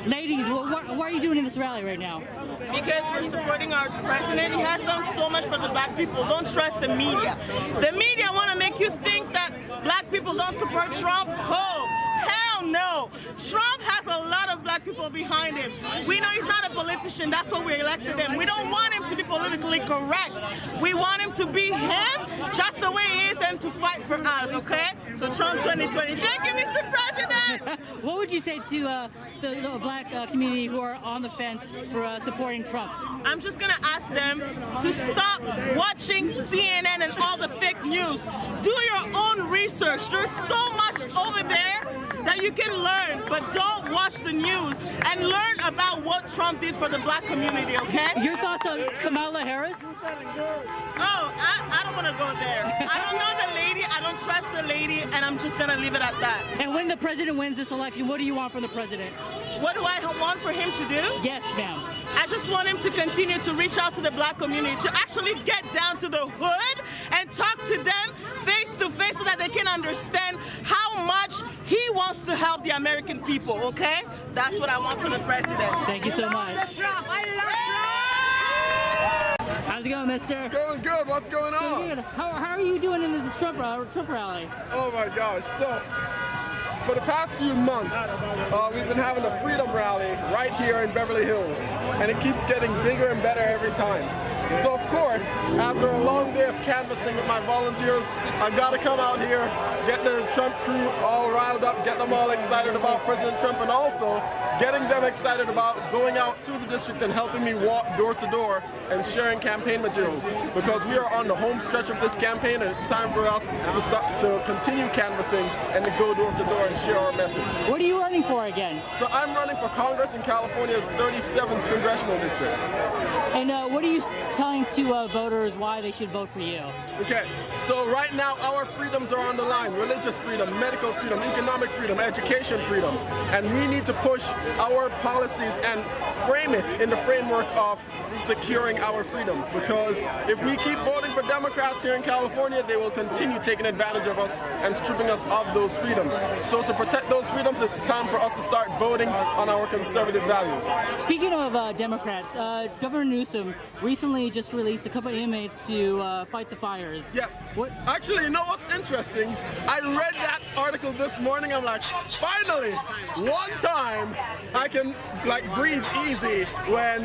Ladies, what are you doing in this rally right now? Because we're supporting our president. He has done so much for the black people. Don't trust the media. The media want to make you think that black people don't support Trump. Oh, hell no. Trump has a lot of black people behind him. We know he's not a politician. That's why we elected him. We don't want him to be politically correct. We want him to be him just the way he is and to fight for us, okay? So Trump 2020. Thank you, Mr. President. What would you say to the black community who are on the fence for supporting Trump? I'm just going to ask them to stop watching CNN and all the fake news. Do your own research. There's so much over there that you can learn, but don't watch the news and learn about what Trump did for the black community, okay? Your thoughts on Kamala Harris? Oh, I don't want to go there. I don't know the lady, I don't trust the lady, and I'm just going to leave it at that. And when the president wins this election, what do you want from the president? What do I want for him to do? Yes, ma'am. I just want him to continue to reach out to the black community, to actually get down to the hood and talk to them face to face so that they can understand how much he wants to help the American people, okay? That's what I want from the president. Thank you so much. How's it going, mister? Going good. What's going on? Good. How are you doing in this Trump rally? Oh my gosh. So, for the past few months, we've been having a freedom rally right here in Beverly Hills, and it keeps getting bigger and better every time. So of course, after a long day of canvassing with my volunteers, I've got to come out here, get the Trump crew all riled up, get them all excited about President Trump, and also getting them excited about going out through the district and helping me walk door to door and sharing campaign materials, because we are on the home stretch of this campaign and it's time for us to continue canvassing and to go door to door and share our message. What are you running for again? So I'm running for Congress in California's 37th congressional district. And what are you telling to voters why they should vote for you? Okay, so right now our freedoms are on the line: religious freedom, medical freedom, economic freedom, education freedom, and we need to push our policies and frame it in the framework of securing our freedoms, because if we keep voting for Democrats here in California, they will continue taking advantage of us and stripping us of those freedoms. So to protect those freedoms, it's time for us to start voting on our conservative values. Speaking of Democrats, Governor Newsom recently just released a couple of inmates to fight the fires. Yes. What? Actually, you know what's interesting? I read that article this morning. I'm like, finally, one time I can like breathe easy when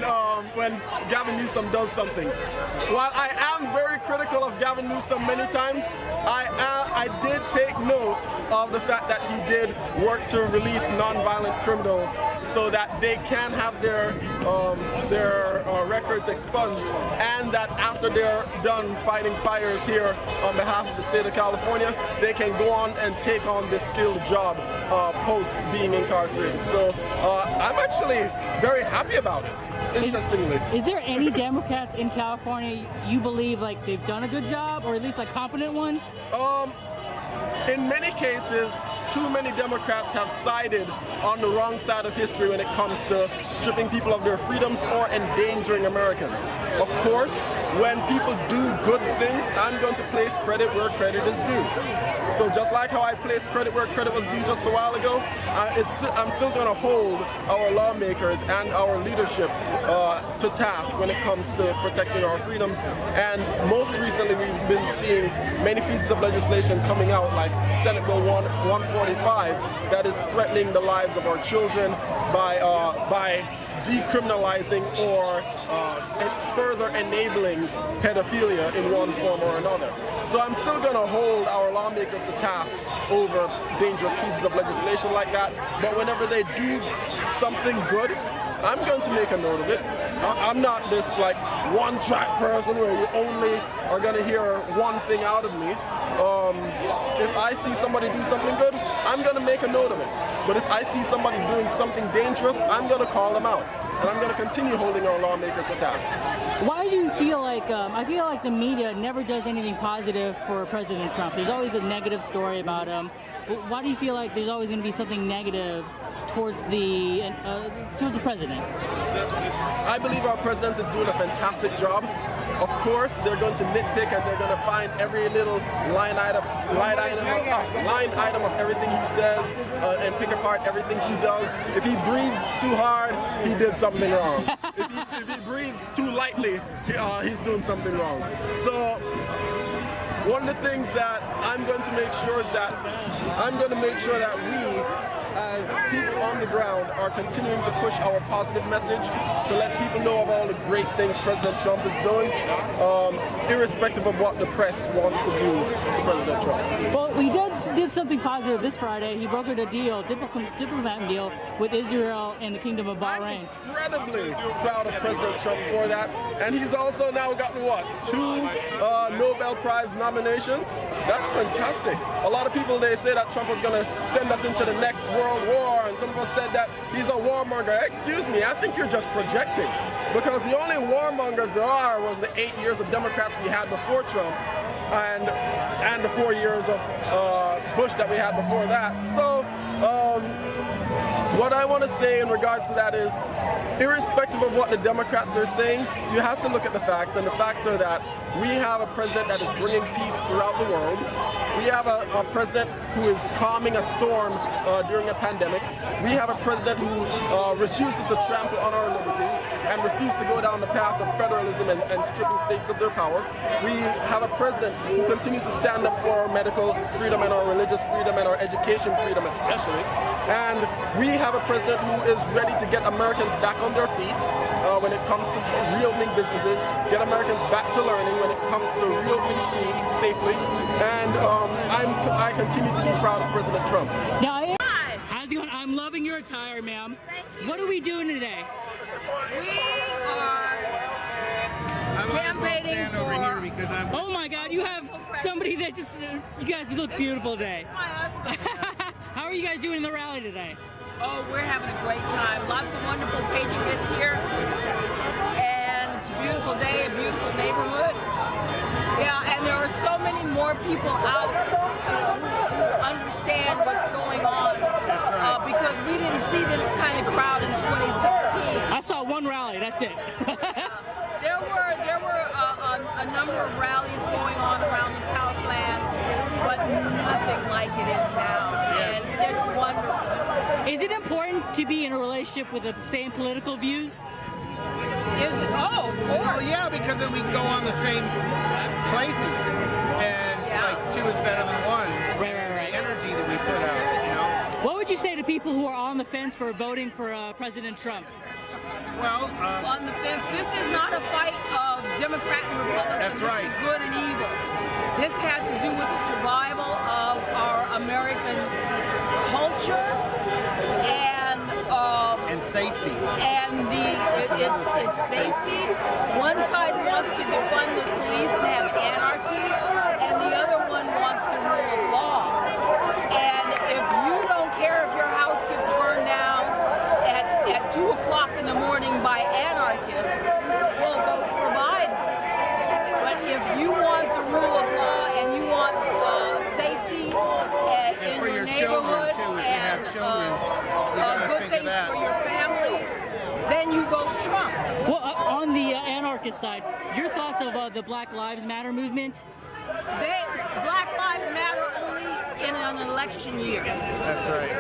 Gavin Newsom does something. While I am very critical of Gavin Newsom many times, I did take note of the fact that he did work to release non-violent criminals so that they can have their records expunged, and that after they're done fighting fires here on behalf of the state of California, they can go on and take on this skilled job post being incarcerated. So I'm actually very happy about it, interestingly. Is there any Democrats in California you believe like they've done a good job, or at least a competent one? In many cases, too many Democrats have sided on the wrong side of history when it comes to stripping people of their freedoms or endangering Americans. Of course, when people do good things, I'm going to place credit where credit is due. So just like how I placed credit where credit was due just a while ago, I'm still going to hold our lawmakers and our leadership to task when it comes to protecting our freedoms. And most recently, we've been seeing many pieces of legislation coming out, like Senate Bill 145, that is threatening the lives of our children by decriminalizing or further enabling pedophilia in one form or another. So I'm still going to hold our lawmakers to task over dangerous pieces of legislation like that, but whenever they do something good, I'm going to make a note of it. I'm not this like one-track person where you only are going to hear one thing out of me. If I see somebody do something good, I'm going to make a note of it. But if I see somebody doing something dangerous, I'm going to call them out. And I'm going to continue holding our lawmakers to task. Why do you feel like, I feel like the media never does anything positive for President Trump? There's always a negative story about him. Why do you feel like there's always going to be something negative towards the president? I believe our president is doing a fantastic job. Of course, they're going to nitpick and they're going to find every little line item of everything he says and pick apart everything he does. If he breathes too hard, he did something wrong. If he breathes too lightly, he's doing something wrong. So one of the things that I'm going to make sure is that we, as people on the ground, are continuing to push our positive message to let people know of all the great things President Trump is doing, irrespective of what the press wants to do to President Trump. Well, he did something positive this Friday. He brokered a deal, diplomatic deal with Israel and the Kingdom of Bahrain. I'm incredibly proud of President Trump for that. And he's also now gotten, what, 2 Nobel Prize nominations? That's fantastic. A lot of people, they say that Trump was going to send us into the next World War, and some of us said that he's a warmonger. Excuse me, I think you're just projecting. Because the only warmongers there are was the 8 years of Democrats we had before Trump, and the 4 years of Bush that we had before that. So what I want to say in regards to that is, irrespective of what the Democrats are saying, you have to look at the facts, and the facts are that we have a president that is bringing peace throughout the world. We have a president who is calming a storm during a pandemic. We have a president who refuses to trample on our liberties and refuses to go down the path of federalism and stripping states of their power. We have a president who continues to stand up for our medical freedom and our religious freedom and our education freedom especially. And we have a president who is ready to get Americans back on their feet when it comes to reopening businesses, get Americans back to learning when it comes to reopening schools safely. And I continue to be proud of President Trump. Now, how's it going? I'm loving your attire, ma'am. Thank you. What are we doing today? We are campaigning for... Oh my God, you have somebody that just, you guys look beautiful today. This is my husband. How are you guys doing in the rally today? Oh, we're having a great time. Lots of wonderful patriots here. And it's a beautiful day, a beautiful neighborhood. Yeah, and there are so many more people out who understand what's going on. Because we didn't see this kind of crowd in 2016. I saw one rally, that's it. There were a number of rallies going on around the Southland, but nothing like it is now. And it's wonderful. Is it important to be in a relationship with the same political views? Is it? Oh, of course. Well, yeah, because then we can go on the same places, and like 2 is better than 1. Right. The energy that we put out, you know. What would you say to people who are on the fence for voting for President Trump? Well, On the fence, this is not a fight of Democrat and Republican. That's right. This is good and evil. This has to do with the survival of our American culture and safety. And it's safety. One side wants to defund the police and have anarchy, and the other one wants the rule of law. And if you don't care if your house gets burned down at 2 o'clock in the morning by anarchists, well, vote for Biden. But if you want the rule of law and you want safety in for your your neighborhood children, too, if you and have children, you gotta good think of things that. for your family, then you vote Trump. Well, on the anarchist side, your thoughts of the Black Lives Matter movement? Black Lives Matter only in an election year. That's right.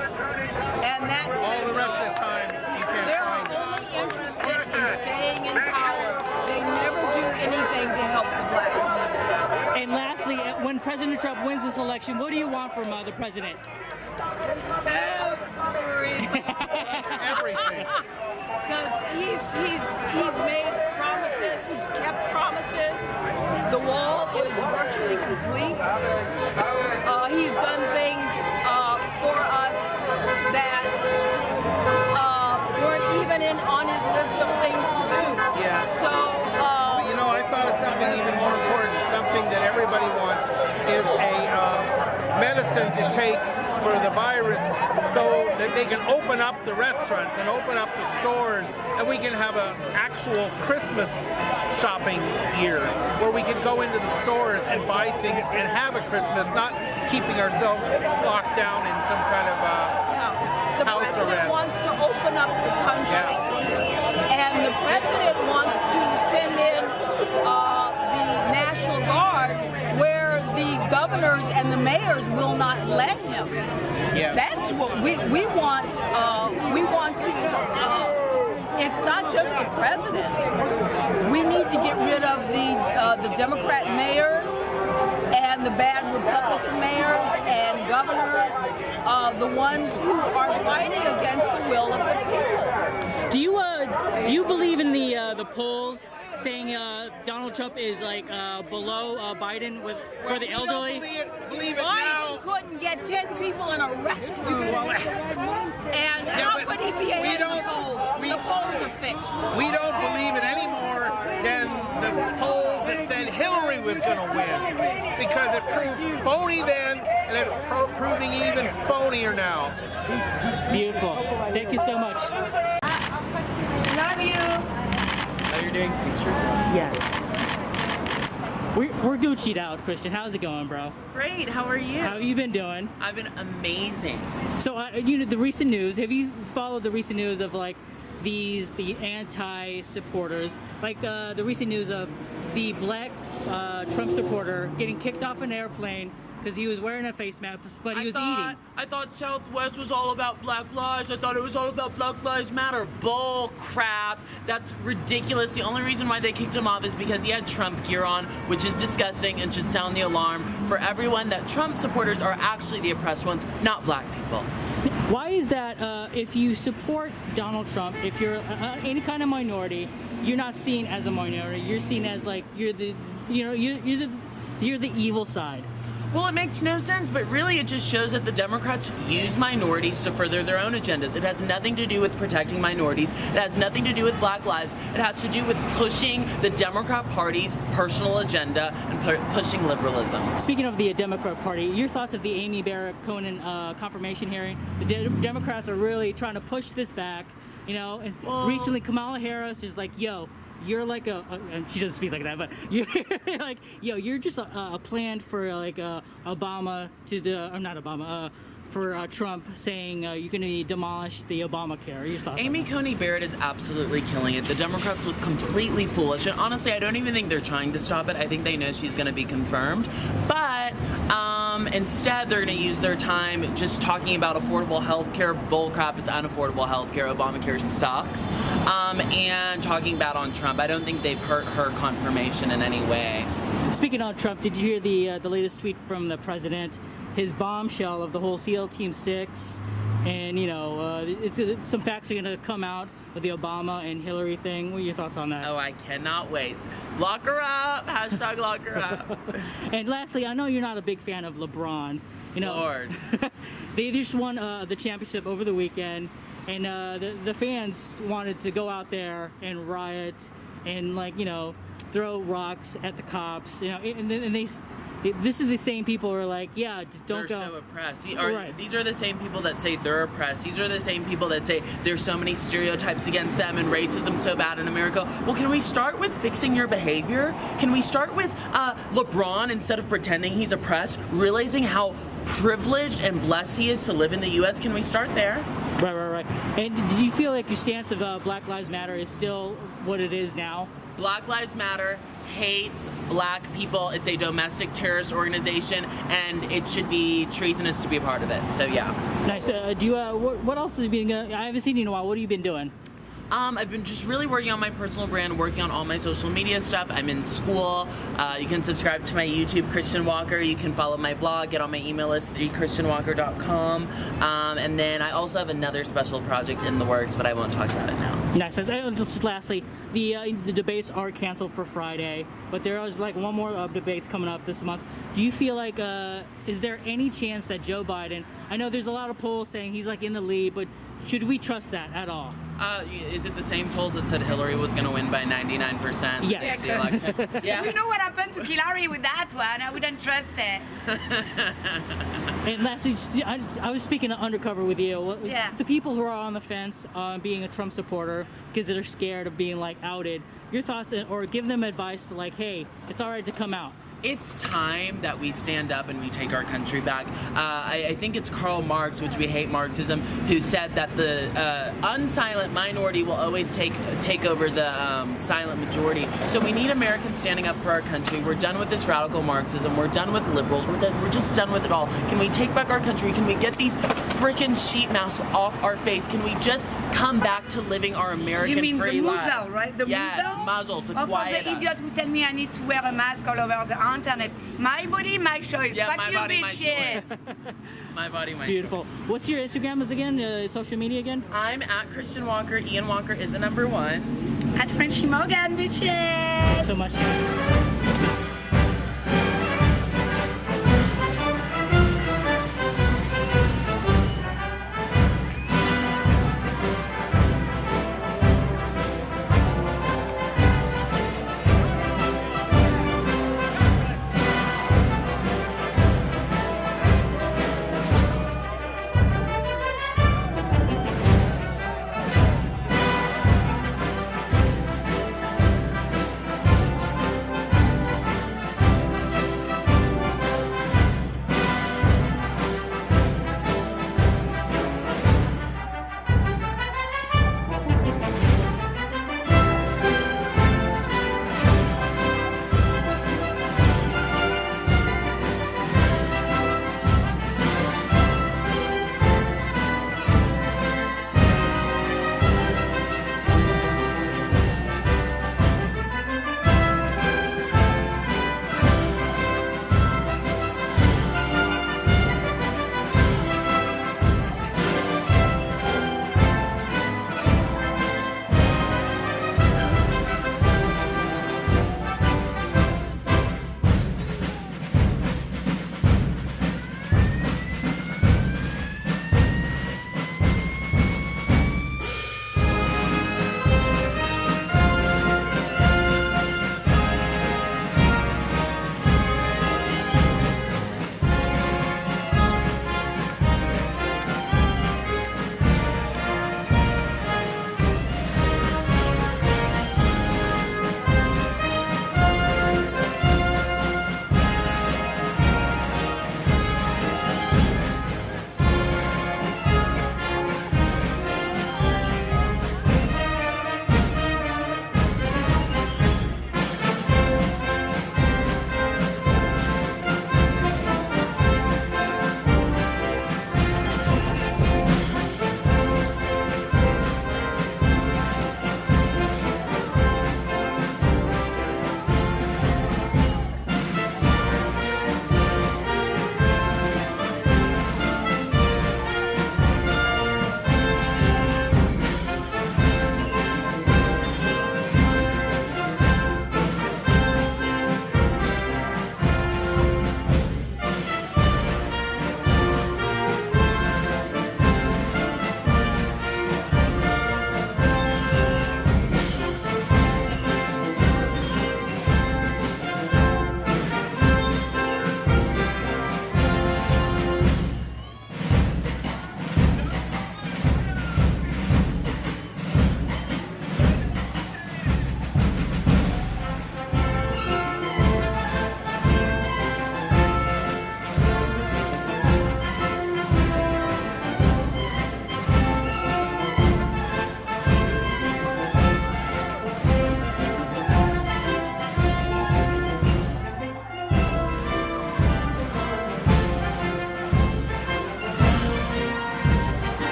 And that's All the rest of the time, you can't they're find it. only interested in staying in power. They never do anything to help the black community. And lastly, when President Trump wins this election, what do you want from the president? Everything. Everything. Because he's made promises, he's kept promises. The wall is virtually complete. He's done things for us that weren't even on his list of things to do. Yeah. So, But you know, I thought of something even more important, something that everybody wants, is a medicine to take for the virus so that they can open up the restaurants and open up the stores, and we can have an actual Christmas shopping year where we can go into the stores and buy things and have a Christmas, not keeping ourselves locked down in some kind of the house president arrest. wants mayors will not let him. Yes. That's what we want. We want to. It's not just the president. We need to get rid of the Democrat mayors and the bad Republican mayors and governors, the ones who are fighting against the will of the people. Do you believe in the polls saying Donald Trump is like below Biden for the elderly? Believe it Biden now. couldn't get 10 people in a restroom. And Yeah, how but could he be ahead of the polls? The polls are fixed. We don't believe it any more than the polls that said Hillary was going to win, because it proved phony then, and it's proving even phonier now. Beautiful. Thank you so much. Love you. How you're doing pictures? Yes. We're Gucci'd out, Christian. How's it going, bro? Great. How are you? How have you been doing? I've been amazing. So, the recent news. Have you followed the recent news of like the anti-supporters, like the recent news of the black Trump supporter getting kicked off an airplane because he was wearing a face mask, but he was eating. I thought Southwest was all about Black Lives. I thought it was all about Black Lives Matter. Bull crap. That's ridiculous. The only reason why they kicked him off is because he had Trump gear on, which is disgusting and should sound the alarm for everyone that Trump supporters are actually the oppressed ones, not black people. Why is that? If you support Donald Trump, if you're any kind of minority, you're not seen as a minority. You're seen as like you're the evil side. Well, it makes no sense, but really it just shows that the Democrats use minorities to further their own agendas. It has nothing to do with protecting minorities. It has nothing to do with Black lives. It has to do with pushing the Democrat Party's personal agenda and pushing liberalism. Speaking of the Democrat Party, your thoughts of the Amy Barrett Cohen confirmation hearing? The Democrats are really trying to push this back. You know, and recently Kamala Harris is like, yo, you're like and she doesn't speak like that, but you're like, yo, you're just a plan for like Obama or not Obama, for Trump, saying you're going to demolish the Obamacare. Your thoughts? Amy Coney Barrett is absolutely killing it. The Democrats look completely foolish, and honestly, I don't even think they're trying to stop it. I think they know she's going to be confirmed, but instead they're going to use their time just talking about affordable health care. Bullcrap, it's unaffordable health care. Obamacare sucks. And talking bad on Trump. I don't think they've hurt her confirmation in any way. Speaking of Trump, did you hear the latest tweet from the president? His bombshell of the whole SEAL Team 6, and some facts are going to come out with the Obama and Hillary thing. What are your thoughts on that? Oh, I cannot wait. Lock her up. Hashtag lock her up. And lastly, I know you're not a big fan of LeBron. You know, Lord. they just won the championship over the weekend, and the fans wanted to go out there and riot and throw rocks at the cops. This is the same people who are like, yeah, just don't go. They're so oppressed. Right. These are the same people that say they're oppressed. These are the same people that say there's so many stereotypes against them and racism so bad in America. Well, can we start with fixing your behavior? Can we start with LeBron, instead of pretending he's oppressed, realizing how privileged and blessed he is to live in the U.S.? Can we start there? Right. And do you feel like your stance of Black Lives Matter is still what it is now? Black Lives Matter hates black people. It's a domestic terrorist organization, and it should be treasonous to be a part of it. So yeah. Nice. Do you? What else has been? I haven't seen you in a while. What have you been doing? I've been just really working on my personal brand, working on all my social media stuff. I'm in school. You can subscribe to my YouTube, Christian Walker. You can follow my blog, get on my email list, thechristianwalker.com. And then I also have another special project in the works, but I won't talk about it now. Nice. Just lastly, the debates are canceled for Friday, but there is one more debates coming up this month. Do you feel like, is there any chance that Joe Biden, I know there's a lot of polls saying he's in the lead, but should we trust that at all? Is it the same polls that said Hillary was going to win by 99%? Yes. The election? Yeah. You know what happened to Hillary with that one? I wouldn't trust it. And lastly, I was speaking undercover with you. Yeah. The people who are on the fence being a Trump supporter because they're scared of being outed, your thoughts, or give them advice to hey, it's all right to come out. it's time that we stand up and we take our country back. I think it's Karl Marx, which we hate Marxism, who said that the unsilent minority will always take over the silent majority. So we need Americans standing up for our country. We're done with this radical Marxism. We're done with liberals. We're just done with it all. Can we take back our country? Can we get these freaking sheet masks off our face? Can we just come back to living our American You mean the free muzzle, lives? right? The yes, muzzle? muzzle to Or for quiet the us. idiots who tell me I need to wear a mask all over the internet. My body, my choice. Yeah, Fuck my you, body, my bitches. choice. My body, my Beautiful. What's your Instagram again? Social media again? I'm at Christian Walker. Ian Walker is a #1. At Frenchie Morgan, bitches. Thanks so much, guys.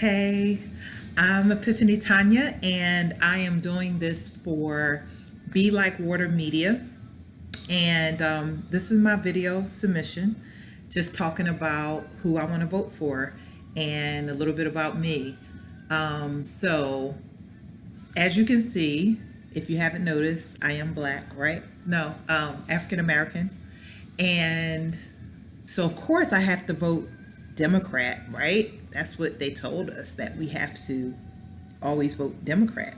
Hey, I'm Epiphany Tanya, and I am doing this for Be Like Water Media. And this is my video submission, just talking about who I want to vote for and a little bit about me. So, as you can see, if you haven't noticed, I am black, right? No, African American. And so, of course, I have to vote Democrat, right? That's what they told us, that we have to always vote Democrat,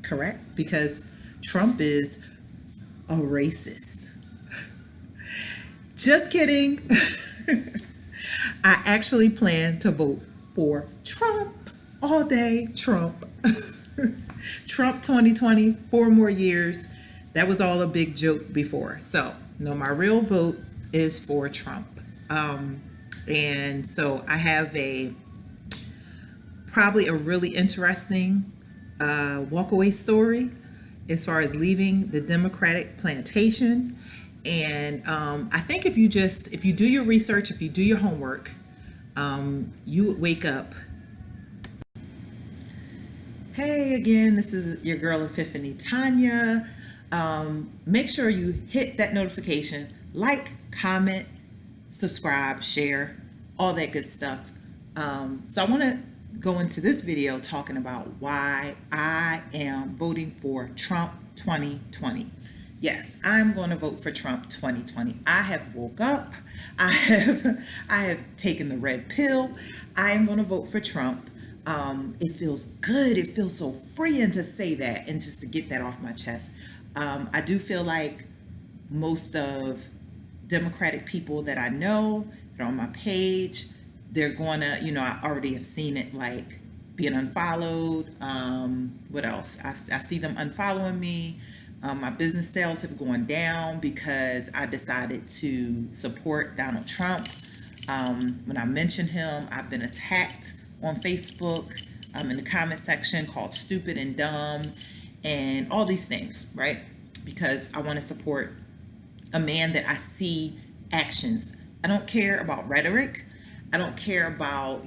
correct? Because Trump is a racist. Just kidding. I actually plan to vote for Trump all day. Trump. Trump 2020, 4 more years. That was all a big joke before. So, no, my real vote is for Trump. And so I have probably a really interesting walkaway story as far as leaving the Democratic plantation. And I think if you do your research, if you do your homework, you would wake up. Hey again, this is your girl Epiphany Tanya. Make sure you hit that notification, like, comment, subscribe, share, all that good stuff. So I want to go into this video talking about why I am voting for Trump 2020. Yes, I'm going to vote for Trump 2020. I have woke up. I have taken the red pill. I am going to vote for Trump. It feels good. It feels so freeing to say that and just to get that off my chest. I do feel like most of Democratic people that I know that are on my page, they're going to, I already have seen it, like being unfollowed. What else? I see them unfollowing me. My business sales have gone down because I decided to support Donald Trump. When I mention him, I've been attacked on Facebook, in the comment section, called stupid and dumb and all these things, right? Because I want to support a man that I see actions. I don't care about rhetoric. I don't care about,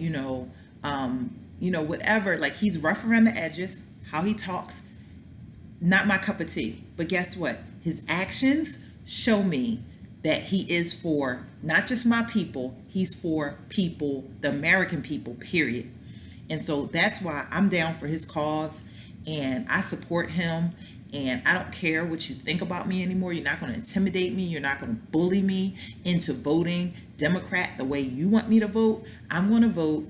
whatever. Like, he's rough around the edges, how he talks, not my cup of tea. But guess what? His actions show me that he is for not just my people, he's for people, the American people, period. And so that's why I'm down for his cause and I support him. And I don't care what you think about me anymore. You're not going to intimidate me. You're not going to bully me into voting Democrat the way you want me to vote. I'm going to vote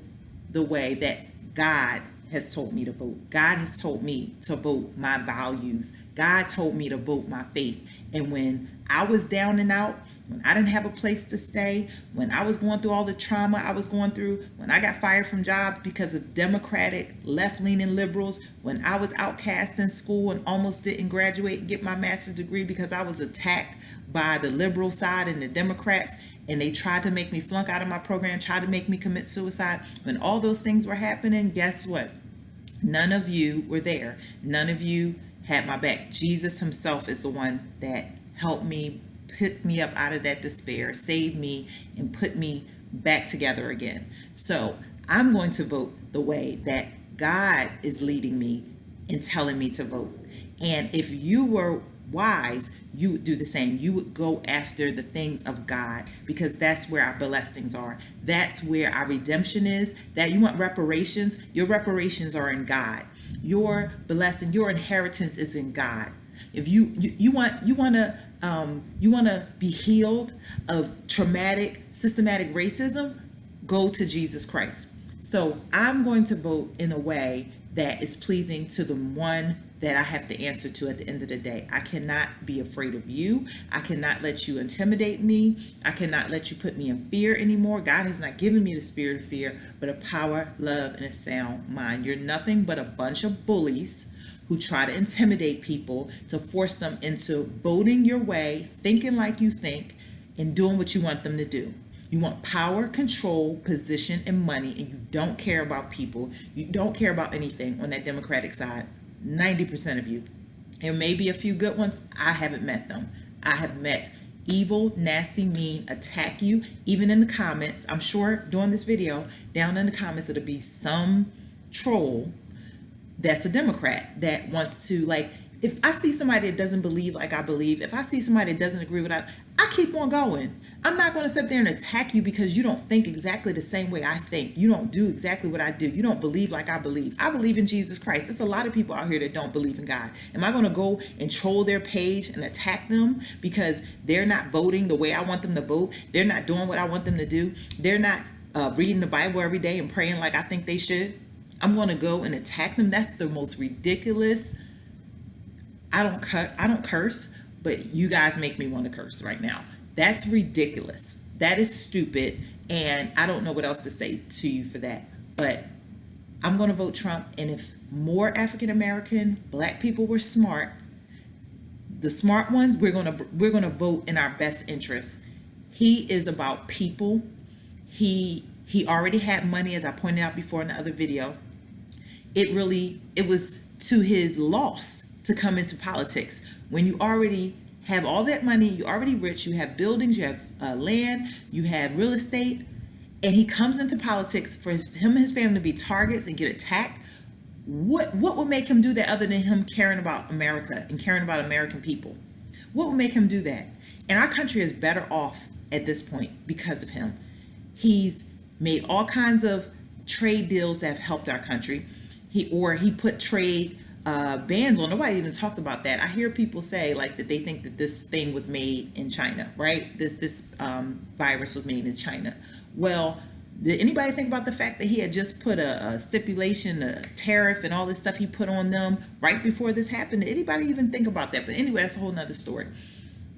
the way that God has told me to vote. God has told me to vote my values. God told me to vote my faith. And when I was down and out, when I didn't have a place to stay, when I was going through all the trauma I was going through, when I got fired from jobs because of Democratic left-leaning liberals, when I was outcast in school and almost didn't graduate and get my master's degree because I was attacked by the liberal side and the Democrats, and they tried to make me flunk out of my program, tried to make me commit suicide. When all those things were happening, guess what? None of you were there. None of you had my back. Jesus himself is the one that helped me, pick me up out of that despair, saved me, and put me back together again. So I'm going to vote the way that God is leading me and telling me to vote. And if you were wise, you would do the same. You would go after the things of God, because that's where our blessings are. That's where our redemption is. That you want reparations, your reparations are in God. Your blessing, your inheritance is in God. If you want to be healed of traumatic, systematic racism, go to Jesus Christ. So I'm going to vote in a way that is pleasing to the one that I have to answer to at the end of the day. I cannot be afraid of you. I cannot let you intimidate me. I cannot let you put me in fear anymore. God has not given me the spirit of fear, but a power, love, and a sound mind. You're nothing but a bunch of bullies who try to intimidate people to force them into voting your way, thinking like you think, and doing what you want them to do. You want power, control, position, and money, and you don't care about people. You don't care about anything on that Democratic side. 90% of you. There may be a few good ones. I haven't met them. I have met evil, nasty, mean, attack you, even in the comments. I'm sure during this video, down in the comments, it'll be some troll that's a Democrat that wants to, like, if I see somebody that doesn't believe like I believe, if I see somebody that doesn't agree with I keep on going. I'm not going to sit there and attack you because you don't think exactly the same way I think. You don't do exactly what I do. You don't believe like I believe. I believe in Jesus Christ. There's a lot of people out here that don't believe in God. Am I going to go and troll their page and attack them because they're not voting the way I want them to vote? They're not doing what I want them to do. They're not reading the Bible every day and praying like I think they should. I'm going to go and attack them. That's the most ridiculous. I don't curse, but you guys make me want to curse right now. That's ridiculous. That is stupid. And I don't know what else to say to you for that. But I'm going to vote Trump. And if more African-American black people were smart, the smart ones, we're going to vote in our best interest. He is about people. He already had money, as I pointed out before in the other video. It was to his loss to come into politics. When you already have all that money, you're already rich, you have buildings, you have land, you have real estate, and he comes into politics for him and his family to be targets and get attacked. What would make him do that other than him caring about America and caring about American people? What would make him do that? And our country is better off at this point because of him. He's made all kinds of trade deals that have helped our country. He put trade bans on. Nobody even talked about that. I hear people say like that they think that this thing was made in China, right? This virus was made in China. Well, did anybody think about the fact that he had just put a stipulation, a tariff, and all this stuff he put on them right before this happened? Did anybody even think about that? But anyway, that's a whole nother story.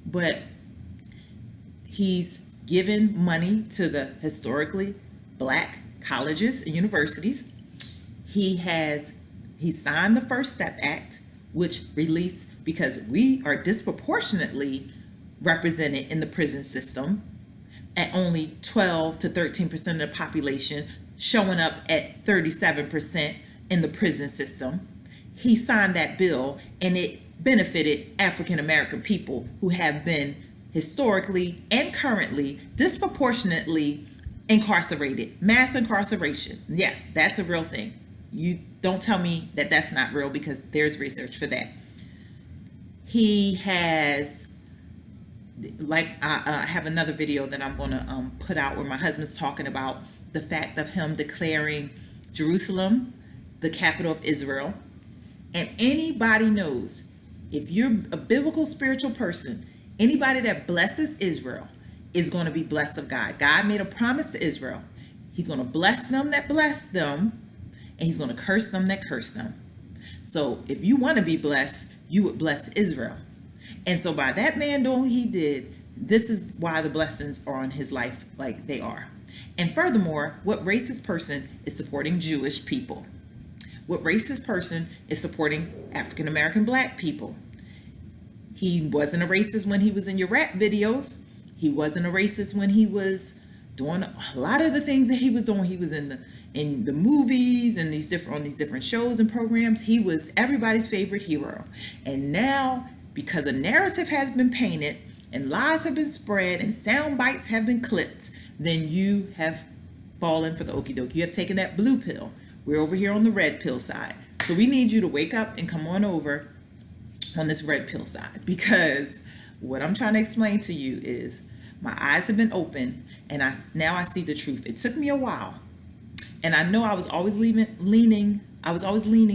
But he's given money to the historically black colleges and universities. He signed the First Step Act, which released, because we are disproportionately represented in the prison system at only 12 to 13% of the population, showing up at 37% in the prison system. He signed that bill and it benefited African American people who have been historically and currently disproportionately incarcerated. Mass incarceration. Yes, that's a real thing. You don't tell me that that's not real, because there's research for that. He has, like, I have another video that I'm going to put out where my husband's talking about the fact of him declaring Jerusalem the capital of Israel. And anybody knows, if you're a biblical spiritual person, anybody that blesses Israel is going to be blessed of God. God made a promise to Israel. He's going to bless them that bless them, and he's going to curse them that curse them. So if you want to be blessed, you would bless Israel. And so by that man doing what he did, this is why the blessings are on his life like they are. And furthermore, what racist person is supporting Jewish people? What racist person is supporting African American black people? He wasn't a racist when he was in your rap videos. He wasn't a racist when he was doing a lot of the things that he was doing. He was in the movies and on these different shows and programs. He was everybody's favorite hero. And now, because a narrative has been painted and lies have been spread and sound bites have been clipped, then you have fallen for the okie dokie. You have taken that blue pill. We're over here on the red pill side. So we need you to wake up and come on over on this red pill side, because what I'm trying to explain to you is my eyes have been open and now I see the truth. It took me a while. And I know I was always leaning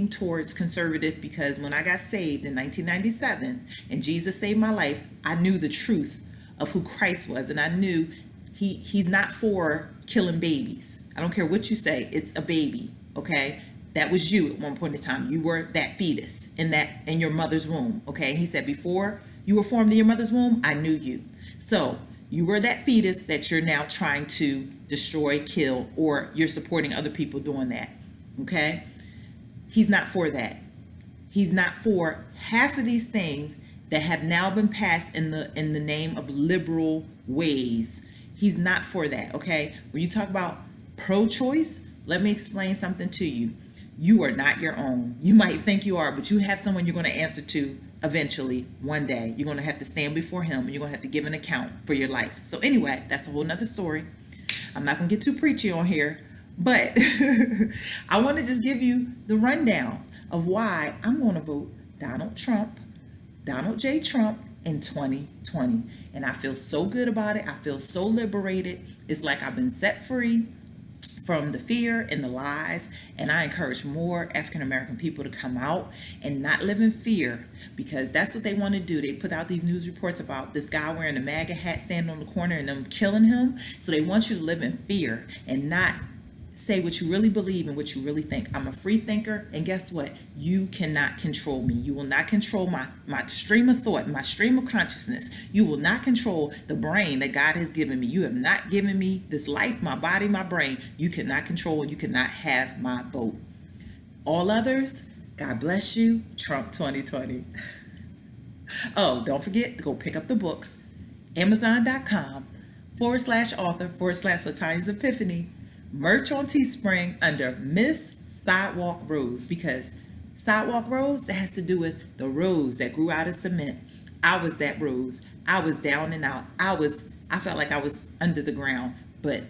towards conservative, because when I got saved in 1997 and Jesus saved my life, I knew the truth of who Christ was. And I knew he's not for killing babies. I don't care what you say. It's a baby. Okay. That was you at one point in time. You were that fetus in your mother's womb. Okay. He said, before you were formed in your mother's womb, I knew you. So you were that fetus that you're now trying to destroy, kill, or you're supporting other people doing that. Okay? He's not for that. He's not for half of these things that have now been passed in the name of liberal ways. He's not for that. Okay? When you talk about pro-choice, let me explain something to you. You are not your own. You might think you are, but you have someone you're going to answer to eventually, one day, you're going to have to stand before him and you're going to have to give an account for your life. So anyway, that's a whole nother story. I'm not going to get too preachy on here, but I want to just give you the rundown of why I'm going to vote Donald J. Trump in 2020. And I feel so good about it. I feel so liberated. It's like I've been set free from the fear and the lies, and I encourage more African American people to come out and not live in fear, because that's what they want to do. They put out these news reports about this guy wearing a MAGA hat standing on the corner and them killing him. So they want you to live in fear and not say what you really believe and what you really think. I'm a free thinker, and guess what? You cannot control me. You will not control my stream of thought, my stream of consciousness. You will not control the brain that God has given me. You have not given me this life, my body, my brain. You cannot control, and you cannot have my vote. All others, God bless you. Trump 2020. Oh, don't forget to go pick up the books. Amazon.com/author/Latania's Epiphany. Merch on Teespring under Miss Sidewalk Rose, because Sidewalk Rose, that has to do with the rose that grew out of cement. I was that rose. I was down and out. I felt like I was under the ground, but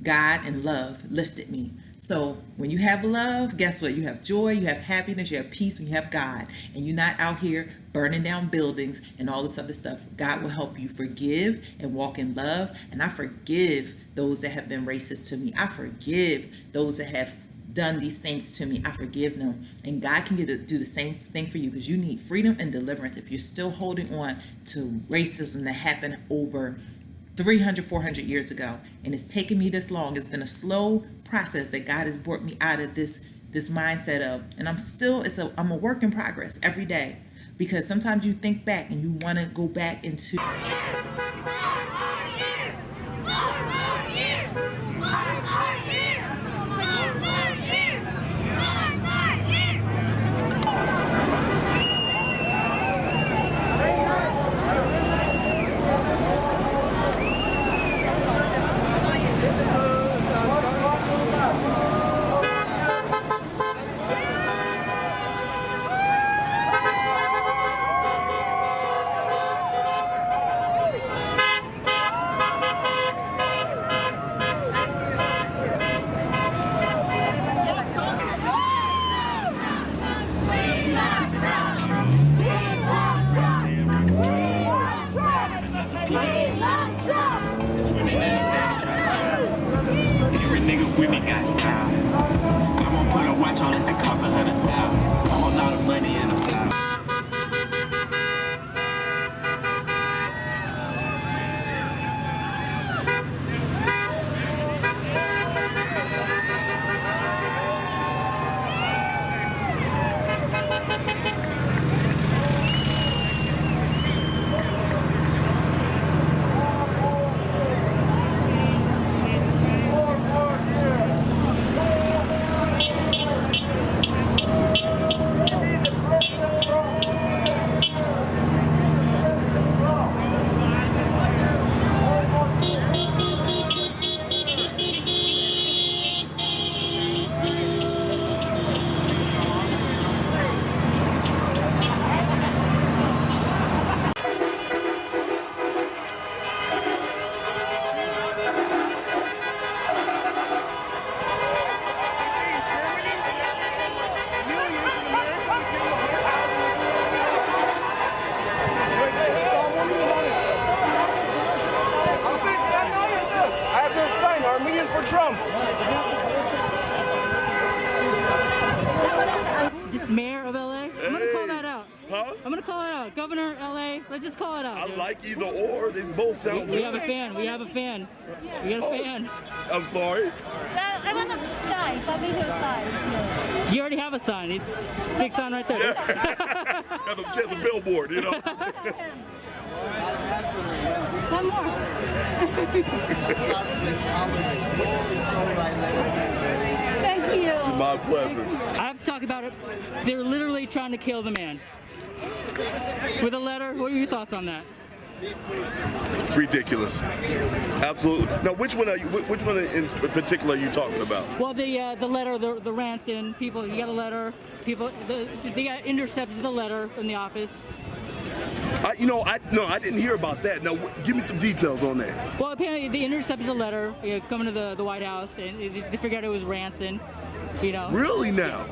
God and love lifted me. So when you have love, guess what? You have joy, you have happiness, you have peace when you have God, and you're not out here burning down buildings and all this other stuff. God will help you forgive and walk in love. And I forgive those that have been racist to me. I forgive those that have done these things to me. I forgive them. And God can do the same thing for you, because you need freedom and deliverance if you're still holding on to racism that happened over 300, 400 years ago. And it's taken me this long. It's been a slow process that God has brought me out of this mindset of, and I'm a work in progress every day, because sometimes you think back and you want to go back into Every nigga with me got style. I'm gonna put a watch on unless it costs $100,000. I want all the money in the pile. Just mayor of LA? I'm gonna call that out. Huh? I'm gonna call it out. Governor LA, let's just call it out. I like either or. They both sound good. We have a fan. We have a fan. We got a fan. I'm sorry. I want a sign. Let me do a sign. You already have a sign. Big sign right there. Got to check the billboard, you know. One more. Thank you. It's my pleasure. I have to talk about it. They're literally trying to kill the man. With a letter, what are your thoughts on that? Ridiculous. Absolutely. Now, which one in particular are you talking about? Well, the letter, the rants in people. You got a letter. People, they got intercepted the letter in the office, I didn't hear about that. Now, give me some details on that. Well, apparently they intercepted a letter coming to the White House, and they figured out it was Ranson. You know. Really now?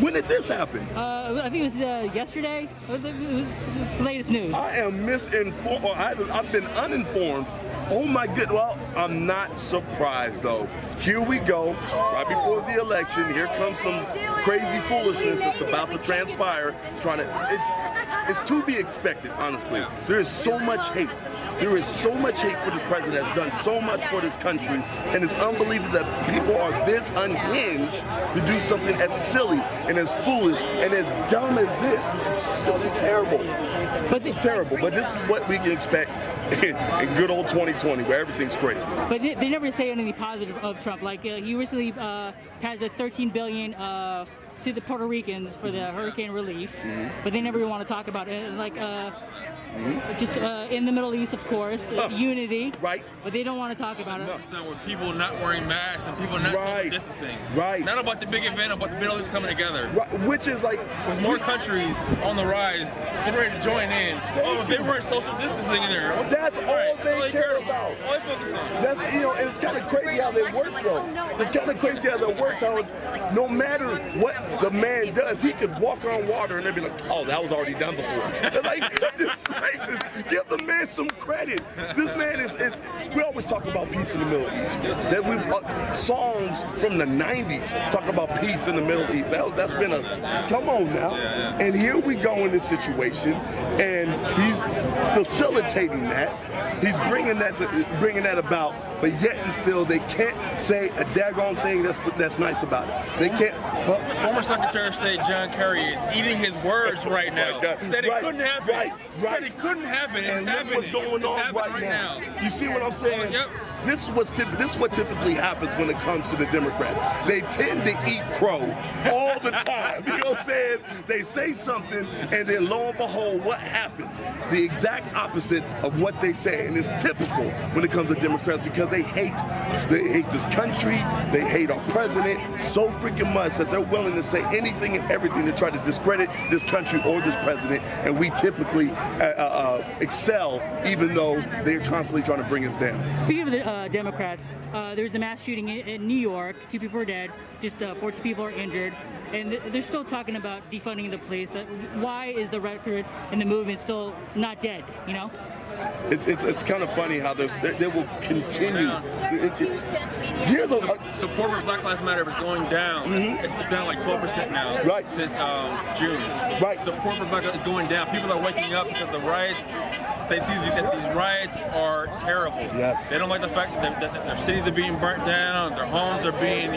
When did this happen? I think it was yesterday. It was the latest news. I am misinformed. Or I've been uninformed. Oh my good. Well, I'm not surprised though. Here we go. Right before the election, here comes some crazy foolishness that's about to transpire. It's to be expected, honestly. There is so much hate. There is so much hate for this president that's done so much for this country, and it's unbelievable that people are this unhinged to do something as silly and as foolish and as dumb as this. This is terrible. This is terrible, but this is what we can expect in good old 2020, where everything's crazy. But they never say anything positive of Trump. Like he recently has a $13 billion to the Puerto Ricans for the hurricane relief, but they never want to talk about it. It's like just in the Middle East, of course, unity. Right. But they don't want to talk about it. It's not with people not wearing masks and people not social distancing. Right. Not about the big event, about the Middle East coming together. Right. Which is like with more countries on the rise, they're ready to join in. If they weren't social distancing in there, that's all they care about. All they focus on. That's and it's kind of crazy how that works though. It's kind of crazy how that works. How it's no matter what the man does, he could walk on water and they'd be like, oh, that was already done before. Like, give the man some credit. This man is. We always talk about peace in the Middle East. That we songs from the '90s talk about peace in the Middle East. That's been come on now. And here we go in this situation, and he's facilitating that. He's bringing that about, but yet and still they can't say a daggone thing that's nice about it. They can't. Former Secretary of State John Kerry is eating his words right now. He said it couldn't happen. He said it couldn't happen. It's happening. What's going on right now? You see what I'm saying? Yep. This is what typically happens when it comes to the Democrats. They tend to eat crow all the time. You know what I'm saying? They say something, and then lo and behold, what happens? The exact opposite of what they say. And it's typical when it comes to Democrats because they hate this country, they hate our president so freaking much that they're willing to say anything and everything to try to discredit this country or this president. And we typically excel, even though they're constantly trying to bring us down. Speaking of the Democrats, there was a mass shooting in New York. 2 people are dead, just 14 people are injured, and they're still talking about defunding the police. Why is the record and the movement still not dead? You know, it's kind of funny how they will continue. Support for Black Lives Matter is going down. It's down like 12% now. Right. Since June. Right. Support for Black Lives is going down. People are waking up because the riots. They see that these riots are terrible. Yes. They don't like the fact that their cities are being burnt down, their homes are being,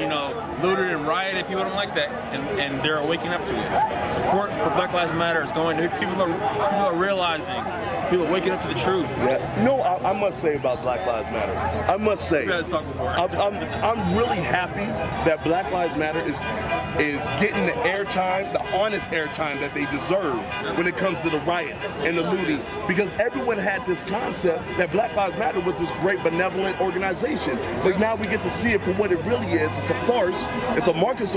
looted and rioted. People don't like that, and they're waking up to it. Support for Black Lives Matter is going. People are realizing. People are waking up to the truth. Yeah. No, I must say about Black Lives Matter. I must say. I'm really happy that Black Lives Matter is getting the airtime, the honest airtime that they deserve when it comes to the riots and the looting, because everyone had this concept that Black Lives Matter was this great benevolent organization, but now we get to see it for what it really is. It's a farce. It's a Marxist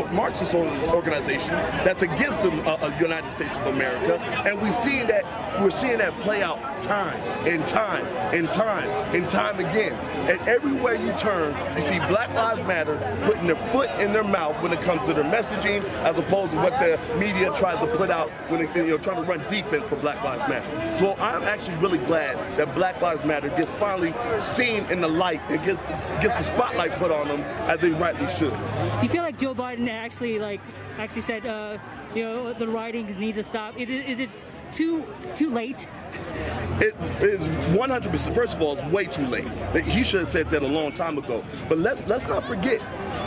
organization that's against the United States of America, and we're seeing that play out time and time and time and time again. And everywhere you turn, you see Black Lives Matter putting their foot in their mouth when it comes to their messaging, as opposed to what the media tries to put out when they trying to run defense for Black Lives Matter. So I'm actually really glad that Black Lives Matter gets finally seen in the light and gets the spotlight put on them as they rightly should. Do you feel like Joe Biden actually said, the rioting needs to stop? Is it too late? It is 100%. First of all, it's way too late. He should have said that a long time ago. But let's not forget,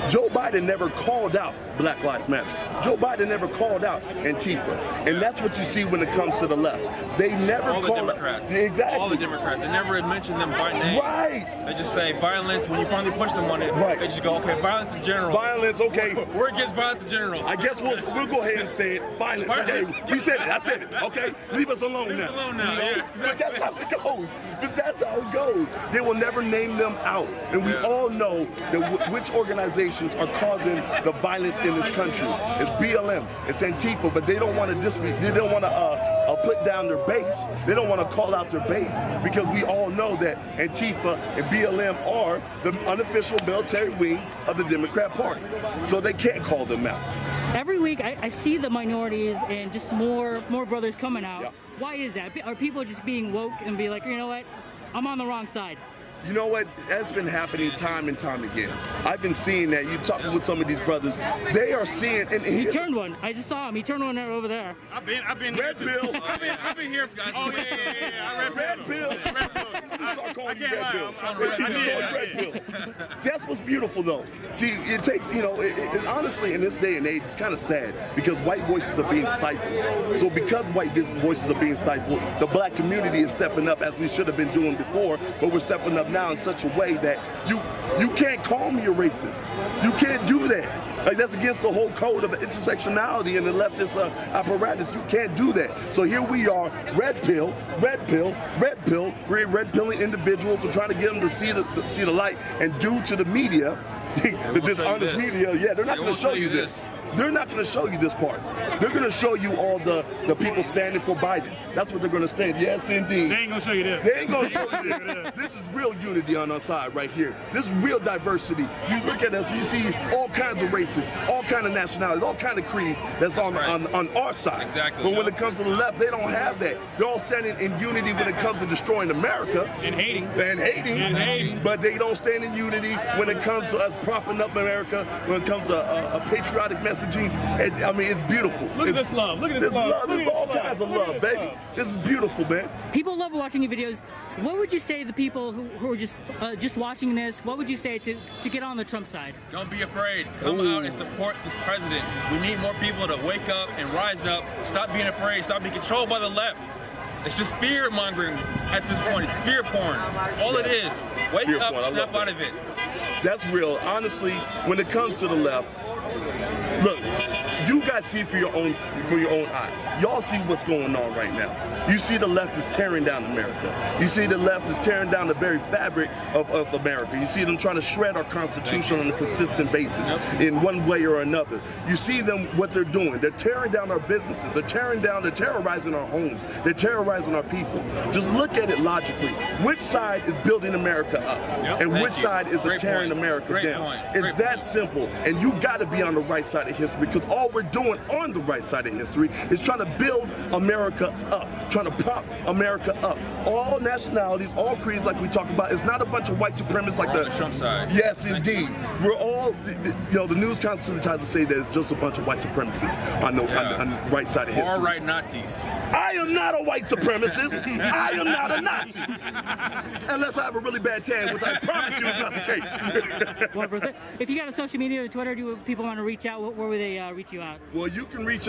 Joe Biden never called out Black Lives Matter. Joe Biden never called out Antifa. And that's what you see when it comes to the left. They never call out. Exactly. All the Democrats. They never mention them by name. Right. They just say violence. When you finally push them on it, they just go, okay, violence in general. Violence, okay. We're against violence in general. I guess we'll go ahead and say it. Violence. Okay. We said it. I said it. Okay. Leave us alone now. Leave us alone now. Yeah, exactly. But that's how it goes. They will never name them out. And we all know that which organizations are causing the violence in this country. It's BLM, it's Antifa, but they don't want to put down their base. They don't want to call out their base because we all know that Antifa and BLM are the unofficial military wings of the Democrat Party. So they can't call them out. Every week I see the minorities and just more brothers coming out. Yeah. Why is that? Are people just being woke and be like, you know what, I'm on the wrong side? You know what? That's been happening time and time again. I've been seeing that. You talking with some of these brothers, they are seeing. And he turned one. I just saw him. He turned one over there. I've been Red Pill. I've been here, guys. Oh yeah. Red Pill. Red Pill. Start calling you Red Pill. Red Pill. That's what's beautiful, though. See, it takes, it honestly, in this day and age, it's kind of sad because white voices are being stifled. So because white voices are being stifled, the black community is stepping up as we should have been doing before, but we're stepping up now in such a way that you can't call me a racist. You can't do that. Like, that's against the whole code of intersectionality and the leftist apparatus. You can't do that. So here we are, red pill. We're red pilling individuals. We're trying to get them to see the light. And due to the media, the dishonest media, they're not going to show you this. They're not going to show you this part. They're going to show you all the people standing for Biden. That's what they're going to stand. Yes, indeed. They ain't going to show you this. They ain't going to show you this. This is real unity on our side right here. This is real diversity. You look at us, you see all kinds of races, all kinds of nationalities, all kinds of creeds that's on our side. Exactly. But when it comes to the left, they don't have that. They're all standing in unity when it comes to destroying America. And hating. But they don't stand in unity when it comes to us propping up America, when it comes to a patriotic messaging. I mean, it's beautiful. Look at this love. Look at this love. There's all kinds of love, baby. This is beautiful, man. People love watching your videos. What would you say to the people who are just watching this? What would you say to get on the Trump side? Don't be afraid. Come out and support this president. We need more people to wake up and rise up. Stop being afraid. Stop being controlled by the left. It's just fear mongering at this point. It's fear porn. That's all it is. Wake fear up, porn. snap out of it. That's real. Honestly, when it comes to the left, look, you guys see for your own eyes. Y'all see what's going on right now. You see the left is tearing down America. You see the left is tearing down the very fabric of America. You see them trying to shred our Constitution on a consistent basis in one way or another. You see them, what they're doing. They're tearing down our businesses. They're terrorizing our homes. They're terrorizing our people. Just look at it logically. Which side is building America up? And which side is tearing America down? It's that simple. And you got to be on the right side of history, because all we're doing on the right side of history is trying to build America up, trying to prop America up. All nationalities, all creeds, like we talk about, it's not a bunch of white supremacists like the Trump side. Yes, indeed. We're all, the news constantly tries to say that it's just a bunch of white supremacists on the right side of history. Or right Nazis. I am not a white supremacist. I am not a Nazi. Unless I have a really bad tan, which I promise you is not the case. Well, if you got a social media or Twitter, do people want to reach out? Where would they reach you out? Well, you can reach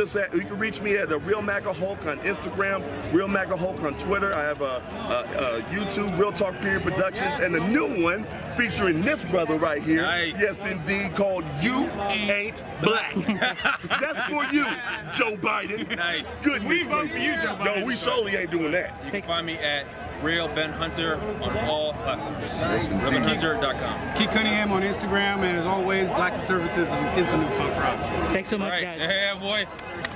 me at Real MAGA Hulk on Instagram, Real MAGA Hulk on Twitter. I have a YouTube, Real Talk Period Productions, and a new one featuring this brother right here. Nice. Yes, indeed, called You Ain't Black. That's for you, Joe Biden. Nice. Good. We vote for you, Joe Biden. No, we surely ain't doing that. You can find me at Real Ben Hunter on all platforms. RealBenHunter.com. Keith Cunningham on Instagram, and as always, Black conservatism is the new punk rock. Thanks so much, guys. Yeah, boy.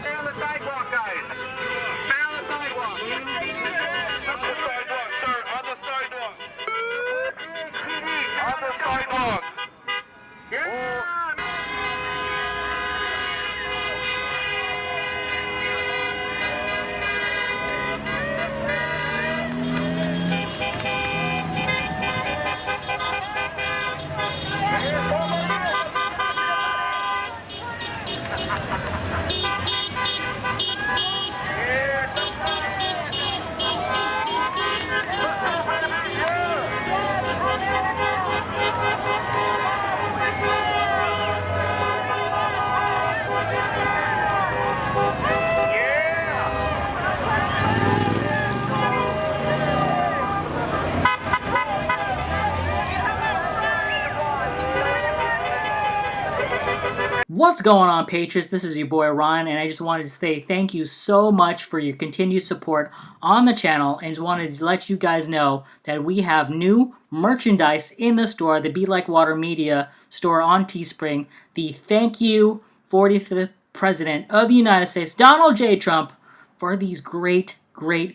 Stay on the sidewalk, guys. Stay on the sidewalk. On the sidewalk, sir. On the sidewalk. On the sidewalk. Yeah. What's going on, Patriots? This is your boy Ryan, and I just wanted to say thank you so much for your continued support on the channel, and just wanted to let you guys know that we have new merchandise in the store, the Be Like Water Media store on Teespring. The Thank You 45th President of the United States, Donald J. Trump, for these great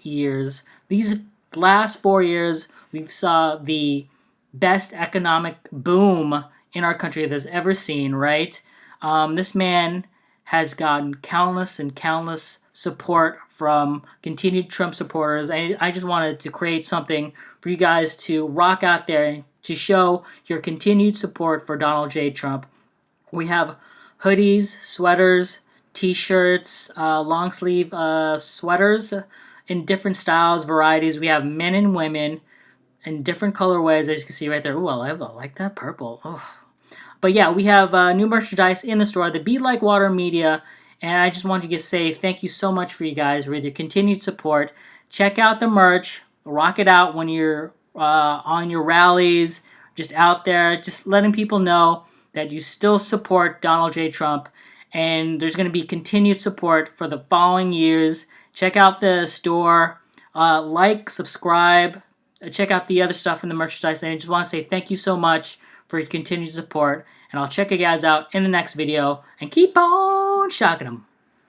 years. These last 4 years, we've saw the best economic boom in our country that's ever seen, right? This man has gotten countless and countless support from continued Trump supporters. I just wanted to create something for you guys to rock out there to show your continued support for Donald J. Trump. We have hoodies, sweaters, t-shirts, long sleeve sweaters in different styles, varieties. We have men and women in different colorways, as you can see right there. Ooh, I like that purple. Oh. But yeah, we have new merchandise in the store, the Be Like Water Media, and I just wanted to say thank you so much for you guys with your continued support. Check out the merch, rock it out when you're on your rallies, just out there, just letting people know that you still support Donald J. Trump, and there's going to be continued support for the following years. Check out the store, like, subscribe, check out the other stuff in the merchandise, and I just want to say thank you so much for your continued support, and I'll check you guys out in the next video, and keep on shocking them.